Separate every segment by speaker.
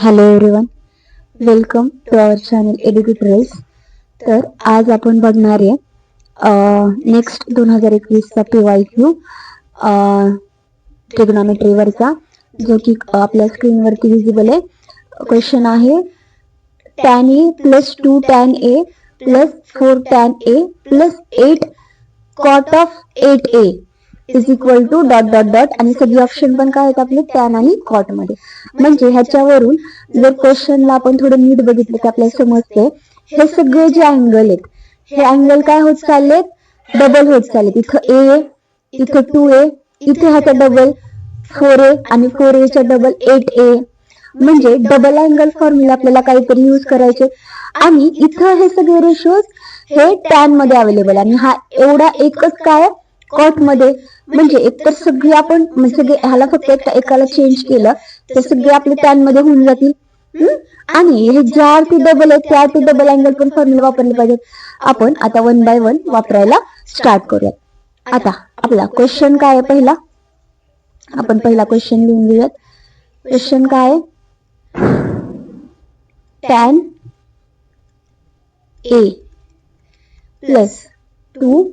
Speaker 1: Hello everyone, welcome to our channel educators. तर आज आपण बघणार आहे नेक्स्ट 2021चा PYQ ट्रिग्नॉमेट्रीवरचा, जो की आपल्या स्क्रीनवरती विजिबल आहे. क्वेश्चन आहे tan A plus 2 tan A plus 4 tan A plus 8 cot of 8A is equal to dot dot dot. आणि सगळे ऑप्शन पण काय आहेत आपले, टॅन आणि कॉट मध्ये. म्हणजे ह्याच्यावरून जर क्वेश्चनला आपण थोडं नीट बघितलं तर आपल्याला समजते हे सगळे जे अँगल आहेत, हे अँगल काय होत चाललेत, डबल होत चाललेत. इथं A, इथं 2A, इथे ह्याचा डबल 4A आणि 4A डबल 8A. म्हणजे डबल अँगल फॉर्म्युला आपल्याला काहीतरी यूज करायचे. आणि इथं हे सगळे रेशोज हे टॅन मध्ये अवेलेबल, आणि हा एवढा एकच काय कॉट मध्ये. म्हणजे एकतर सगळी आपण सगळे ह्याला फक्त एकाला चेंज केलं तर सगळे आपले टॅन मध्ये होऊन जातील. आणि हे ज्या आरती डबल आहे त्या आरती डबल अँगल पण फॉर्म्युला वापरले पाहिजेत. आपण आता 1 बाय 1 वापरायला स्टार्ट करूया. आता आपला क्वेश्चन काय आहे, पहिला आपण पहिला क्वेश्चन लिहून घेऊयात. क्वेश्चन काय आहे, tan A plus 2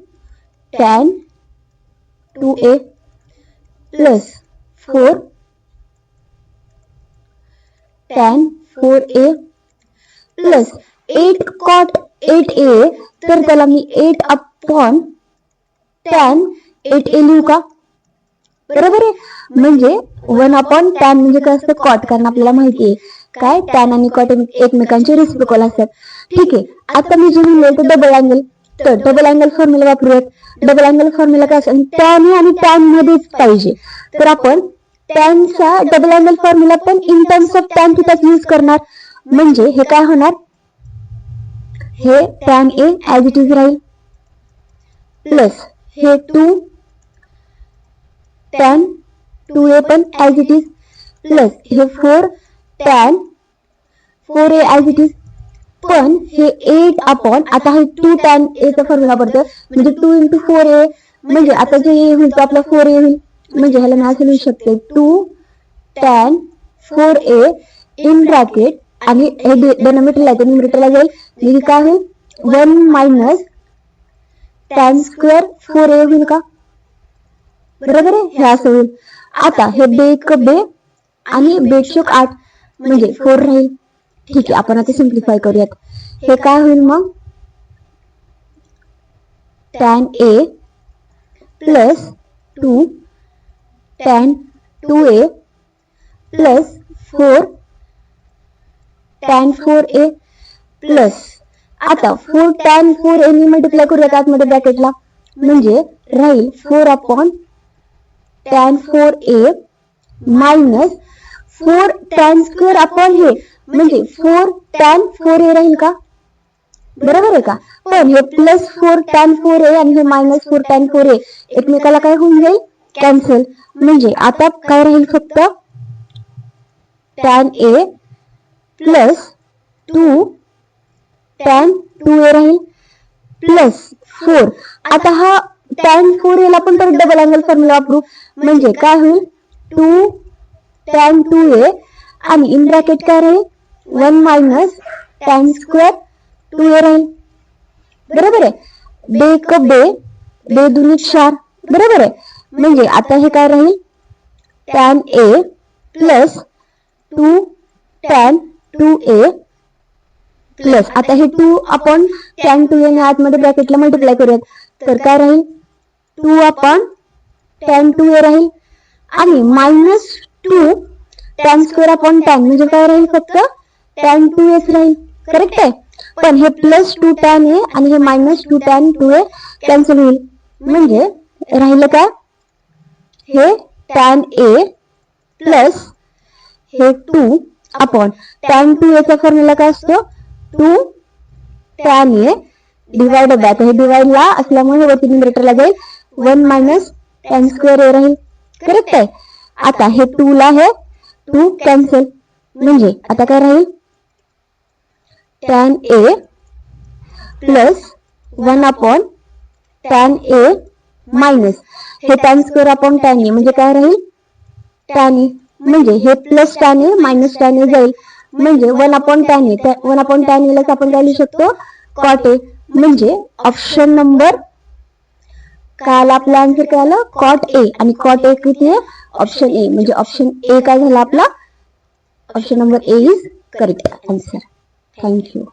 Speaker 1: tan 2A plus 4 tan 4A plus 8 cot 8A. तर त्याला मी 8 अपॉन tan 8A लिहू का? बरोबर आहे. म्हणजे 1 अपॉन tan म्हणजे काय असतं, कॉट. कारण आपल्याला माहिती आहे काय, tan आणि कॉट एकमेकांचे रिसिप्रोकल असतात. ठीक आहे. आता मी जे लिहिलंय ते डबल अँगल. तर डबल अँगल फॉर्म्युला वापरूयात. डबल अँगल फॉर्म्युला काय असेल, टॅन आणि टॅन मध्येच पाहिजे. तर आपण टॅनचा डबल अँगल फॉर्म्युला पण इन टर्म्स ऑफ टॅन थिटाच यूज करणार. म्हणजे हे काय होणार, हे tan A as it is राहील प्लस हे 2 टॅन 2A पण ऍज इट इज प्लस हे 4 tan 4A as it is. पण हे 8 अपॉन, आता हे 2 टॅन A चा फॉर्म्युला पडतो म्हणजे 2 into 4A. म्हणजे आता जे A होईल तो आपला 4A होईल. म्हणजे ह्याला मी असं लिहू शकते 2 टॅन 4A इन ब्रॅकेट, आणि हे डिनॉमिनेटरला आहे, न्यूमरेटरला जाईल. म्हणजे काय होईल, 1 मायनस टॅन स्क्वेअर 4A होईल का? बरोबर आहे, हे असं होईल. आता हे बेक बे आणि बेशोक 8 म्हणजे 4 राहील. ठीक आहे, आपण आता सिम्प्लिफाय करूयात. हे काय होईल मग, tan A plus 2 tan 2A plus 4 tan 4A plus, आता 4 टॅन 4A ने मल्टिप्लाय करूयात आतमध्ये ब्रॅकेटला. म्हणजे राहील 4 upon tan 4A minus 4 tan square upon हे, म्हणजे 4 टॅन 4A राहील का? बरोबर आहे का? पण हे प्लस 4 टॅन 4A आणि हे मायनस 4 टॅन 4A एकमेकाला काय होऊन जाईल, कॅन्सल. म्हणजे आता काय राहील, फक्त tan A plus 2 tan 2A राहील प्लस 4. आता हा टॅन 4A ला पण तर डबल अँगल फॉर्म्युला वापरू. म्हणजे काय होईल, 2 टॅन 2A आणि इन ब्रॅकेट काय राहील, 1 मायनस टॅन स्क्वेअर 2A राहील. बरोबर आहे. बेक बे, बे दुनी 4. बरोबर आहे. म्हणजे आता हे काय राहील, tan A plus 2 tan 2A plus, आता हे 2 अपॉन टॅन 2A ने आतमध्ये ब्रॅकेटला मल्टिप्लाय करूयात. तर काय राहील, 2 अपॉन टॅन 2A राहील आणि minus 2 tan square upon tan म्हणजे काय राहील, फक्त टॅन 2A राहील. करेक्ट आहे. पण हे प्लस 2 टॅन A आणि हे मायनस 2 टॅन 2A कॅन्सल होईल. म्हणजे राहिलं काय, हे टॅन A प्लस हे 2 अपॉन टॅन 2A चा फॉर्म्युला काय असतो, 2 टॅन A डिवाइडेड बाय, हे डिवाइडला असल्यामुळे वरती न्यूमरेटरला जाईल, 1 मायनस टॅन स्क्वेअर A राहील. करेक्ट आहे. आता हे 2 ला हे 2 कॅन्सल. म्हणजे आता काय राहील, tan A plus 1 upon tan A minus हे tan square upon tan A म्हणजे काय राहील, टॅन A. म्हणजे हे plus tan A minus tan A जाईल म्हणजे 1/tan ए. 1/tan ए लाच आपण काय लिहू शकतो, cot ए. म्हणजे ऑप्शन नंबर काय आला, आपला आन्सर काय आलं, cot ए. आणि cot ए किती आहे, ऑप्शन ए. म्हणजे ऑप्शन ए काय झाला आपला, option number A is correct answer. Thank you.